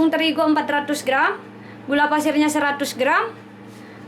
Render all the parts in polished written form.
tepung terigu 400 gram, gula pasirnya 100 gram,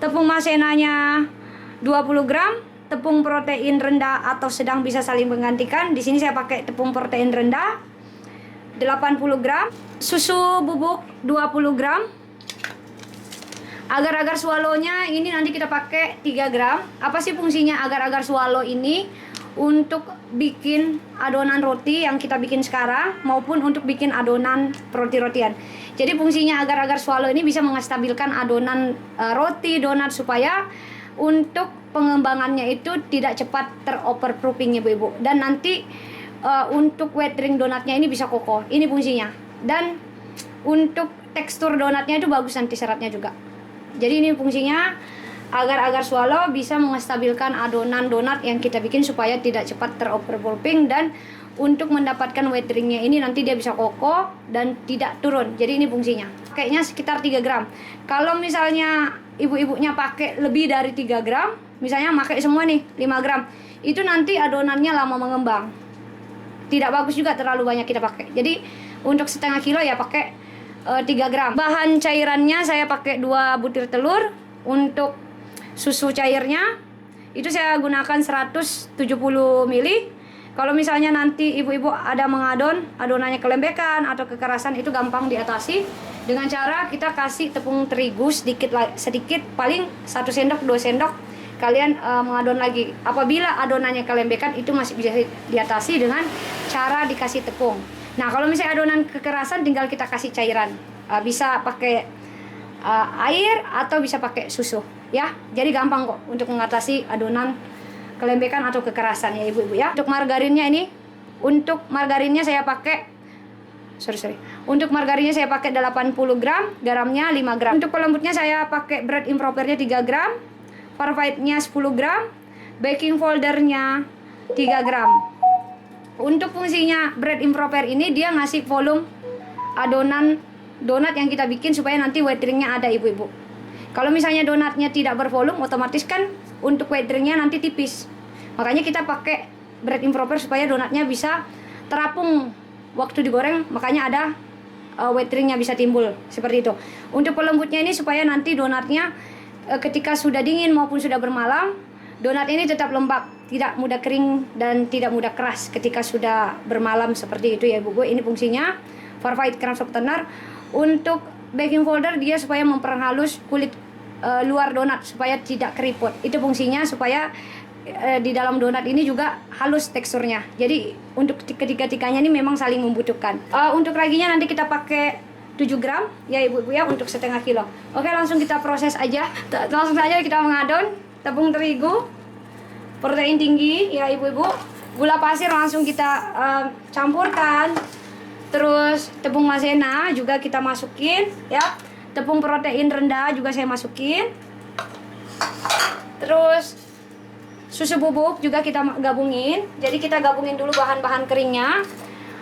tepung maizena 20 gram, tepung protein rendah atau sedang bisa saling menggantikan. Di sini saya pakai tepung protein rendah 80 gram, susu bubuk 20 gram. Agar-agar swallow-nya ini nanti kita pakai 3 gram. Apa sih fungsinya agar-agar swallow ini? Untuk bikin adonan roti yang kita bikin sekarang maupun untuk bikin adonan roti-rotian. Jadi fungsinya agar-agar swallow ini bisa menstabilkan adonan roti, donat supaya untuk pengembangannya itu tidak cepat teroverproofing ibu-ibu. Dan nanti untuk wet ring donatnya ini bisa kokoh. Ini fungsinya. Dan untuk tekstur donatnya itu bagus nanti seratnya juga. Jadi ini fungsinya agar-agar swallow bisa menstabilkan adonan donat yang kita bikin supaya tidak cepat teroverproofing, dan untuk mendapatkan wet ringnya ini nanti dia bisa kokoh dan tidak turun. Jadi ini fungsinya. Pakainya sekitar 3 gram. Kalau misalnya ibu-ibunya pakai lebih dari 3 gram, misalnya pakai semua nih 5 gram, itu nanti adonannya lama mengembang. Tidak bagus juga terlalu banyak kita pakai. Jadi untuk setengah kilo ya pakai 3 gram. Bahan cairannya saya pakai 2 butir telur. Untuk susu cairnya itu saya gunakan 170 ml. Kalau misalnya nanti ibu-ibu ada mengadon, adonannya kelembekan atau kekerasan, itu gampang diatasi dengan cara kita kasih tepung terigu sedikit paling 1 sendok 2 sendok kalian mengadon lagi. Apabila adonannya kelembekan itu masih bisa diatasi dengan cara dikasih tepung. Nah, kalau misalnya adonan kekerasan tinggal kita kasih cairan. Bisa pakai air atau bisa pakai susu ya. Jadi gampang kok untuk mengatasi adonan kelembekan atau kekerasan ya ibu-ibu ya. Untuk margarinnya ini, untuk margarinnya saya pakai Untuk margarinnya saya pakai 80 gram, garamnya 5 gram. Untuk pelembutnya saya pakai bread impropernya 3 gram, farfaitnya 10 gram, baking powdernya 3 gram. Untuk fungsinya bread improper ini dia ngasih volume adonan donat yang kita bikin supaya nanti wet ringnya ada ibu-ibu. Kalau misalnya donatnya tidak bervolume, otomatis kan untuk wet ringnya nanti tipis. Makanya kita pakai bread improper supaya donatnya bisa terapung waktu digoreng, makanya ada wet ringnya bisa timbul seperti itu. Untuk pelembutnya ini supaya nanti donatnya ketika sudah dingin maupun sudah bermalam, donat ini tetap lembab, tidak mudah kering dan tidak mudah keras ketika sudah bermalam seperti itu ya ibu-ibu. Ini fungsinya Farfait Crumb Softener. Untuk baking powder dia supaya memperhalus kulit luar donat supaya tidak keriput. Itu fungsinya supaya di dalam donat ini juga halus teksturnya. Jadi untuk ketiga-tiganya ini memang saling membutuhkan. Untuk raginya nanti kita pakai 7 gram ya ibu-ibu ya, untuk setengah kilo. Oke, langsung kita proses aja. Langsung saja kita mengadon tepung terigu protein tinggi ya ibu-ibu. Gula pasir langsung kita campurkan. Terus tepung maizena juga kita masukin ya. Tepung protein rendah juga saya masukin. Terus susu bubuk juga kita gabungin. Jadi kita gabungin dulu bahan-bahan keringnya.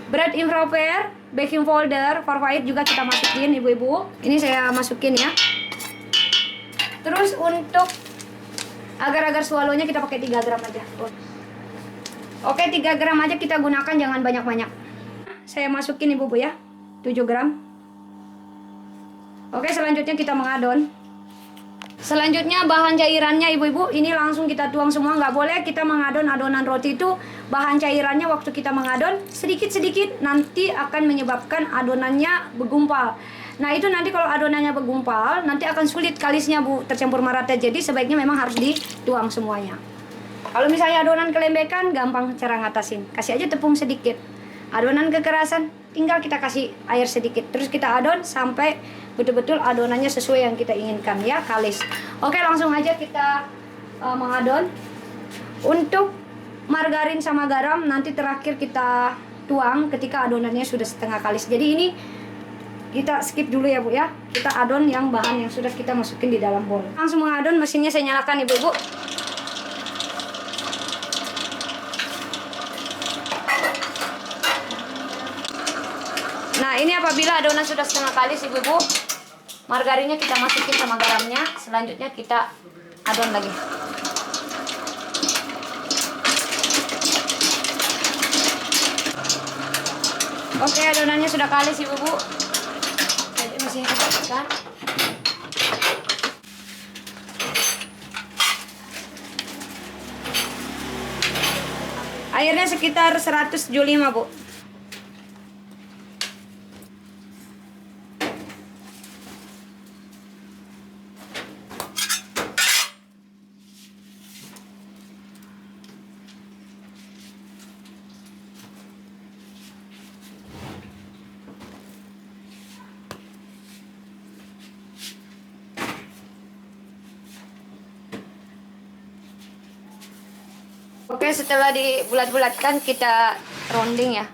Bread improper, baking powder, farfait juga kita masukin ibu-ibu. Ini saya masukin ya. Terus untuk agar-agar swallow-nya kita pakai 3 gram aja. Oke, 3 gram aja kita gunakan, jangan banyak-banyak. Saya masukin ibu-ibu ya, 7 gram. Oke, selanjutnya kita mengadon. Selanjutnya bahan cairannya ibu-ibu, ini langsung kita tuang semua. Nggak boleh kita mengadon adonan roti itu bahan cairannya waktu kita mengadon sedikit-sedikit, nanti akan menyebabkan adonannya bergumpal. Nah itu nanti kalau adonannya bergumpal, nanti akan sulit kalisnya bu, tercampur merata. Jadi sebaiknya memang harus dituang semuanya. Kalau misalnya adonan kelembekan, gampang cara ngatasin. Kasih aja tepung sedikit. Adonan kekerasan, tinggal kita kasih air sedikit. Terus kita adon sampai betul-betul adonannya sesuai yang kita inginkan ya, kalis. Oke, langsung aja kita mengadon. Untuk margarin sama garam nanti terakhir kita tuang ketika adonannya sudah setengah kalis. Jadi ini kita skip dulu ya bu ya. Kita adon yang bahan yang sudah kita masukin di dalam bowl. Langsung mengadon, mesinnya saya nyalakan ibu-ibu. Nah ini apabila adonan sudah setengah kalis ibu-ibu, margarinnya kita masukin sama garamnya. Selanjutnya kita adon lagi. Oke, adonannya sudah kalis ibu-ibu. kan. Airnya sekitar 175, Bu. Oke, setelah dibulat-bulatkan kita rounding ya.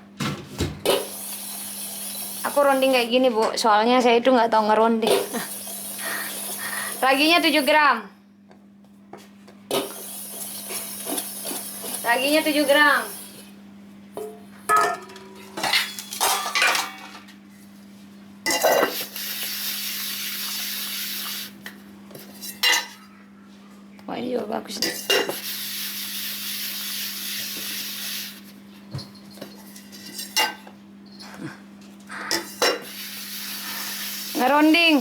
Aku rounding kayak gini, Bu. Soalnya saya itu nggak tahu ngerounding. Raginya 7 gram. Raginya 7 gram. Wah, ini juga bagus nih. Ngeronding,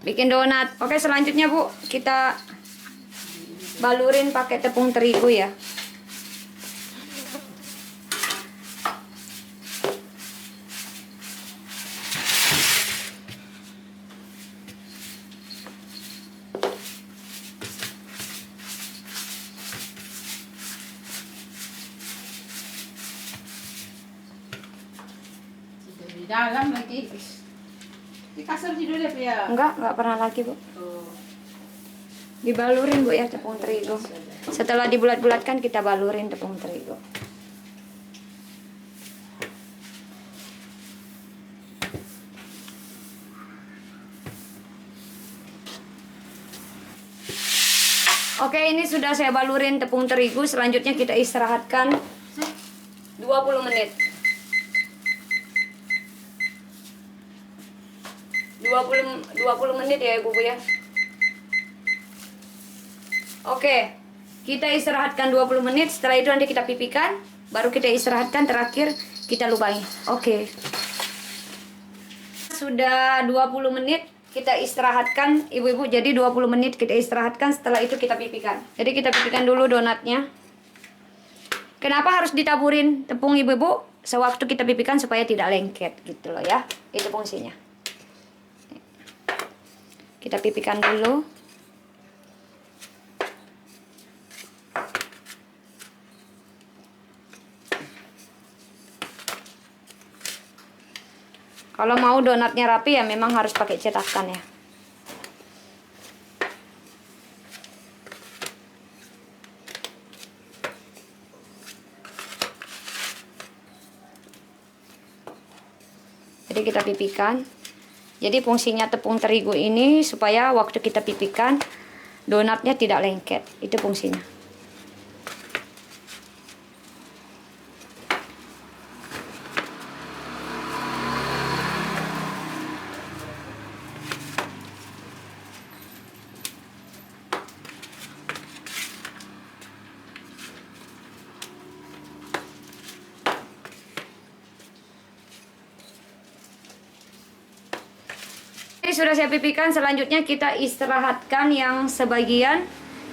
bikin donat. Oke, selanjutnya Bu, kita balurin pakai tepung terigu ya. Di dalam lagi. Di kasur tidur ya? Enggak pernah lagi, Bu. Dibalurin, Bu, ya, tepung terigu. Setelah dibulat-bulatkan kita balurin tepung terigu. Oke, ini sudah saya balurin tepung terigu. Selanjutnya kita istirahatkan 20 menit. 20 menit ya, Ibu ya. Oke, kita istirahatkan 20 menit. Setelah itu nanti kita pipihkan, baru kita istirahatkan, terakhir kita lubangi. Oke. Sudah 20 menit kita istirahatkan, Ibu-ibu. Jadi 20 menit kita istirahatkan, setelah itu kita pipihkan. Jadi kita pipihkan dulu donatnya. Kenapa harus ditaburin tepung, Ibu-ibu? Sewaktu kita pipihkan supaya tidak lengket gitu loh ya. Itu fungsinya. Kita pipihkan dulu. Kalau mau donatnya rapi ya memang harus pakai cetakan ya. Jadi kita pipihkan. Jadi fungsinya tepung terigu ini supaya waktu kita pipihkan donatnya tidak lengket. Itu fungsinya. Ini sudah saya pipihkan, selanjutnya kita istirahatkan yang sebagian.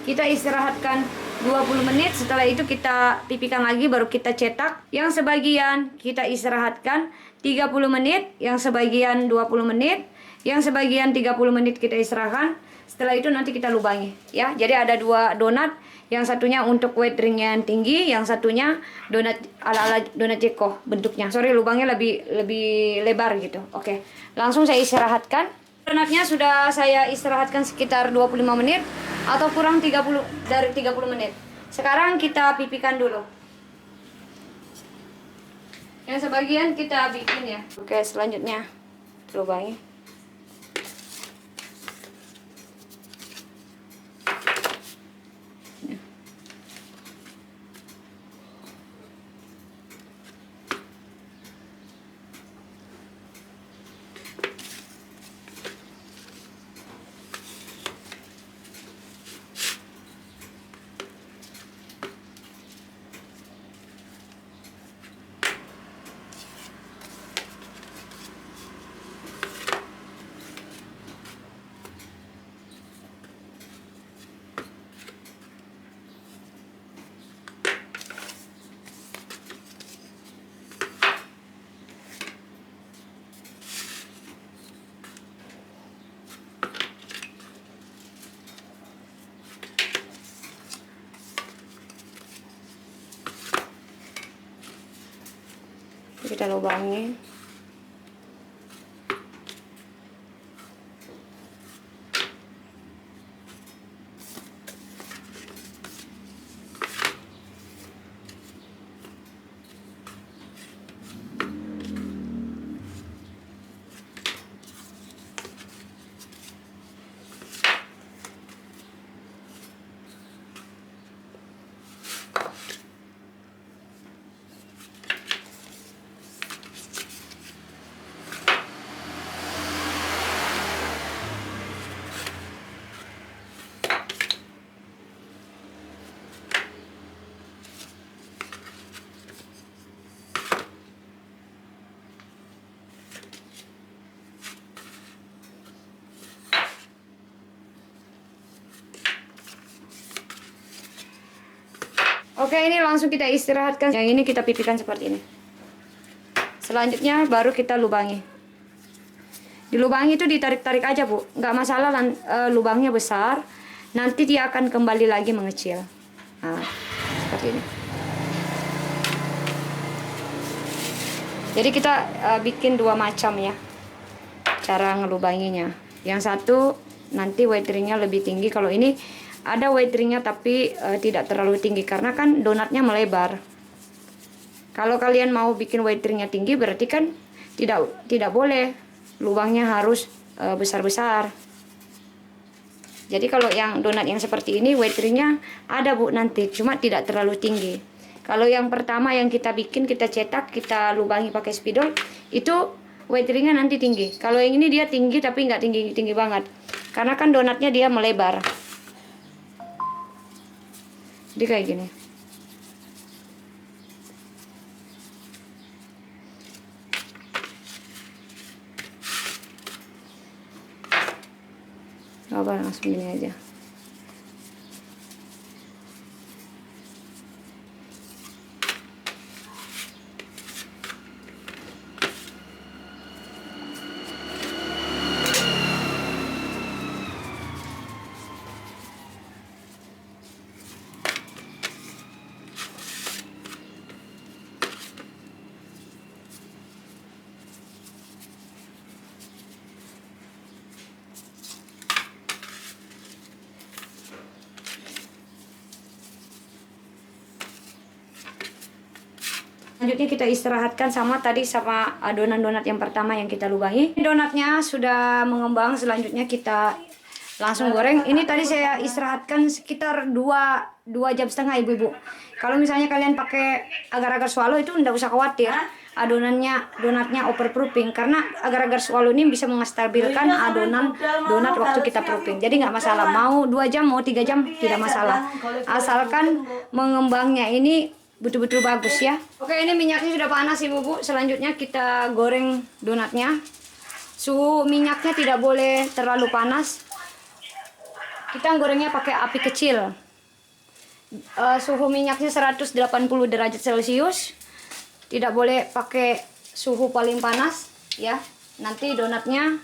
Kita istirahatkan 20 menit, setelah itu kita pipihkan lagi baru kita cetak. Yang sebagian kita istirahatkan 30 menit, yang sebagian 20 menit, yang sebagian 30 menit kita istirahatkan. Setelah itu nanti kita lubangi ya. Jadi ada dua donat, yang satunya untuk weight ringnya yang tinggi, yang satunya donat ala-ala donat Jeko bentuknya. Sorry, lubangnya lebih lebar gitu. Oke. Langsung saya istirahatkan. Donatnya sudah saya istirahatkan sekitar 25 menit atau kurang 30 menit. Sekarang kita pipihkan dulu. Yang sebagian kita bikin ya. Oke, selanjutnya lubangi. kita lubangi. Oke, ini langsung kita istirahatkan. Yang ini kita pipihkan seperti ini. Selanjutnya baru kita lubangi. Dilubangi itu ditarik-tarik aja, Bu. Nggak masalah lubangnya besar. Nanti dia akan kembali lagi mengecil. Nah, seperti ini. Jadi kita bikin dua macam ya cara ngelubanginya. Yang satu nanti weight ringnya lebih tinggi. Kalau ini ada weight ringnya tapi tidak terlalu tinggi karena kan donatnya melebar. Kalau kalian mau bikin weight ringnya tinggi berarti kan tidak boleh lubangnya harus besar-besar. Jadi kalau yang donat yang seperti ini weight ringnya ada, Bu, nanti cuma tidak terlalu tinggi. Kalau yang pertama yang kita bikin, kita cetak, kita lubangi pakai spidol, itu weight ringnya nanti tinggi. Kalau yang ini dia tinggi tapi nggak tinggi banget karena kan donatnya dia melebar. Jadi kayak gini. Apa langsung gini aja. Selanjutnya kita istirahatkan sama adonan donat yang pertama yang kita lubangi. Donatnya sudah mengembang, selanjutnya kita langsung goreng. Ini tadi saya istirahatkan sekitar 2 jam setengah, ibu-ibu. Kalau misalnya kalian pakai agar-agar swallow itu enggak usah khawatir. Donatnya overproofing karena agar-agar swallow ini bisa menstabilkan adonan donat waktu kita proofing. Jadi nggak masalah, mau 2 jam mau 3 jam tidak masalah. Asalkan mengembangnya ini betul-betul bagus ya. Oke, ini minyaknya sudah panas, ibu-ibu. Selanjutnya kita goreng donatnya. Suhu minyaknya tidak boleh terlalu panas. Kita gorengnya pakai api kecil. Suhu minyaknya 180 derajat Celcius. Tidak boleh pakai suhu paling panas ya. Nanti donatnya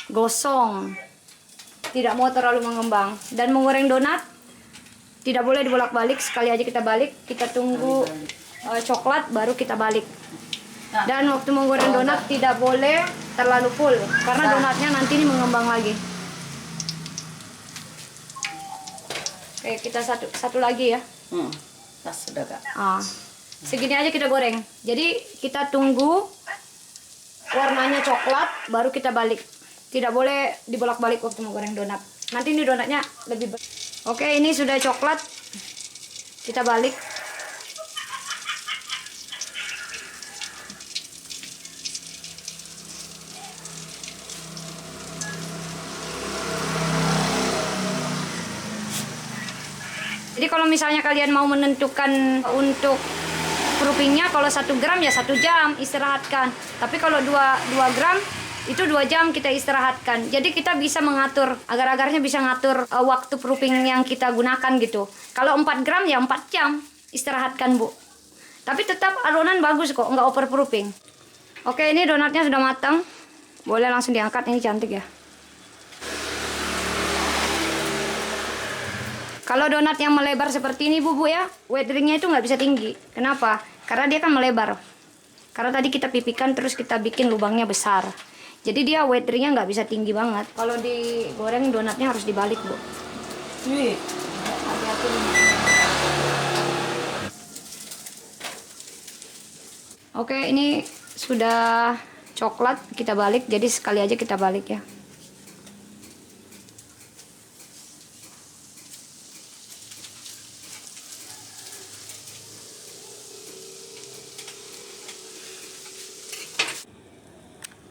gosong. Tidak mau terlalu mengembang. Dan menggoreng donat tidak boleh dibolak-balik, sekali aja kita balik, kita tunggu coklat baru kita balik. Dan waktu menggoreng donat tidak boleh terlalu full karena donatnya nanti ini mengembang lagi. Oke, kita satu lagi ya. Tas sudah, Kak. Segini aja kita goreng. Jadi kita tunggu warnanya coklat baru kita balik. Tidak boleh dibolak-balik waktu menggoreng donat. Nanti ini donatnya lebih Oke, ini sudah coklat. Kita balik. Jadi kalau misalnya kalian mau menentukan untuk proofingnya, kalau 1 gram ya 1 jam istirahatkan. Tapi kalau 2 gram itu 2 jam kita istirahatkan. Jadi kita bisa mengatur, agar-agarnya bisa ngatur waktu proofing yang kita gunakan gitu. Kalau 4 gram ya 4 jam istirahatkan, Bu. Tapi tetap adonan bagus kok, nggak overproofing. Oke, ini donatnya sudah matang. Boleh langsung diangkat, ini cantik ya. Kalau donat yang melebar seperti ini, Bu ya, weight ringnya itu nggak bisa tinggi. Kenapa? Karena dia kan melebar. Karena tadi kita pipihkan terus kita bikin lubangnya besar. Jadi dia weatheringnya nggak bisa tinggi banget. Kalau digoreng donatnya harus dibalik, Bu. Wih. Hati-hati. Oke, ini sudah coklat, kita balik. Jadi sekali aja kita balik ya.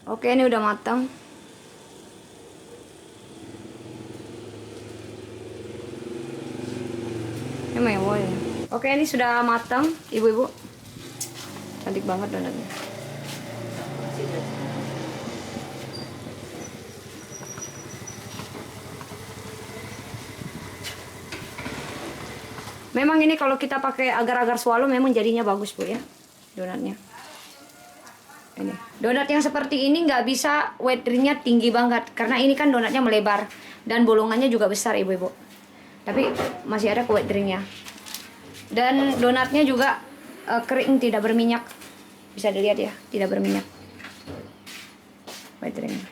Oke, ini udah matang. Ini mewah ya. Oke, ini sudah matang, ibu-ibu. Cantik banget donatnya. Memang ini kalau kita pakai agar-agar swallow memang jadinya bagus, Bu ya, donatnya. Ini donat yang seperti ini nggak bisa weatheringnya tinggi banget karena ini kan donatnya melebar dan bolongannya juga besar, ibu-ibu. Tapi masih ada weatheringnya. Dan donatnya juga kering, tidak berminyak. Bisa dilihat ya, tidak berminyak. Weatheringnya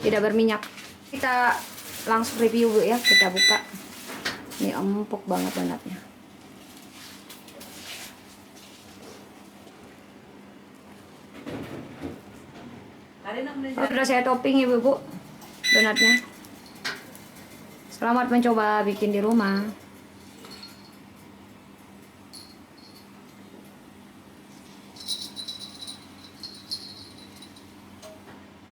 tidak berminyak. Kita langsung review, Bu ya, kita buka. Ini empuk banget donatnya. Sudah saya topping, ibu-ibu, donatnya. Selamat mencoba bikin di rumah.